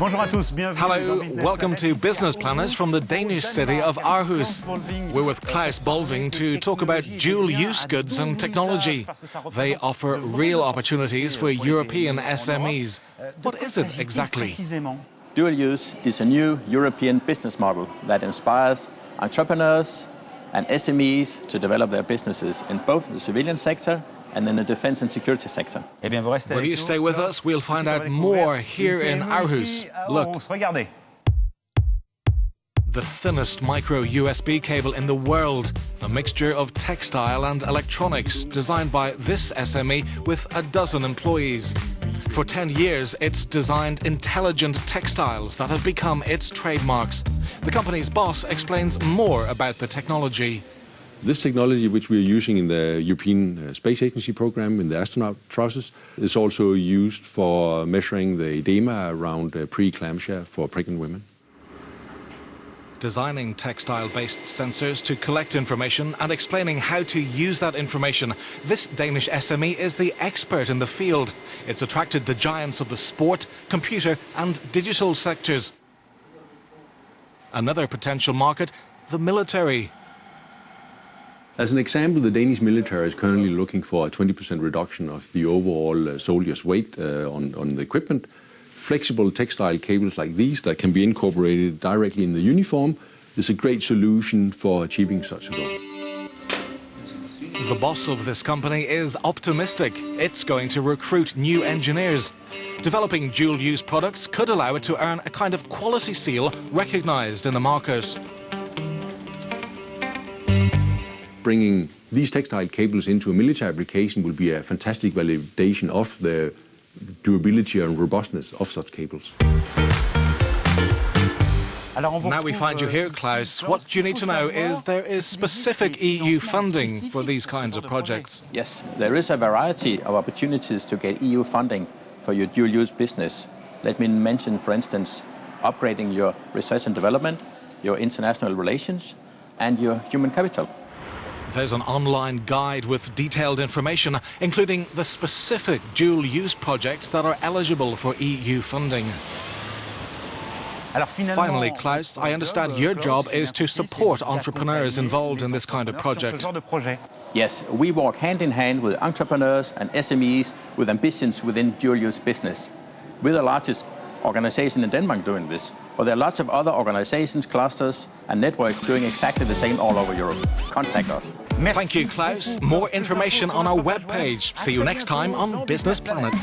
Hello, welcome to Business Planners from the Danish city of Aarhus. We're with Klaus Bolving to talk about dual-use goods and technology. They offer real opportunities for European SMEs. What is it exactly? Dual use is a new European business model that inspires entrepreneurs and SMEs to develop their businesses in both the civilian sector and in the defense and security sector. Will you stay with us? We'll find out more here in Aarhus. Look. The thinnest micro USB cable in the world, a mixture of textile and electronics, designed by this SME with a dozen employees. For 10 years, it's designed intelligent textiles that have become its trademarks. The company's boss explains more about the technology. This technology, which we are using in the European Space Agency program, in the astronaut trousers, is also used for measuring the edema around pre-eclampsia for pregnant women. Designing textile-based sensors to collect information and explaining how to use that information, this Danish SME is the expert in the field. It's attracted the giants of the sport, computer and digital sectors. Another potential market, the military. As an example, the Danish military is currently looking for a 20% reduction of the overall soldier's weight on the equipment. Flexible textile cables like these that can be incorporated directly in the uniform is a great solution for achieving such a goal. The boss of this company is optimistic. It's going to recruit new engineers. Developing dual-use products could allow it to earn a kind of quality seal recognized in the market. Bringing these textile cables into a military application will be a fantastic validation of the durability and robustness of such cables. Now we find you here, Klaus. What you need to know is there is specific EU funding for these kinds of projects. Yes, there is a variety of opportunities to get EU funding for your dual-use business. Let me mention, for instance, upgrading your research and development, your international relations, and your human capital. There's an online guide with detailed information, including the specific dual-use projects that are eligible for EU funding. Finally, Klaus, I understand your job is to support entrepreneurs involved in this kind of project. Yes, we work hand in hand with entrepreneurs and SMEs with ambitions within dual-use business. We're the largest organization in Denmark doing this, but there are lots of other organizations, clusters and networks doing exactly the same all over Europe. Contact us. Thank you, Klaus. More information on our webpage. See you next time on Business Planet.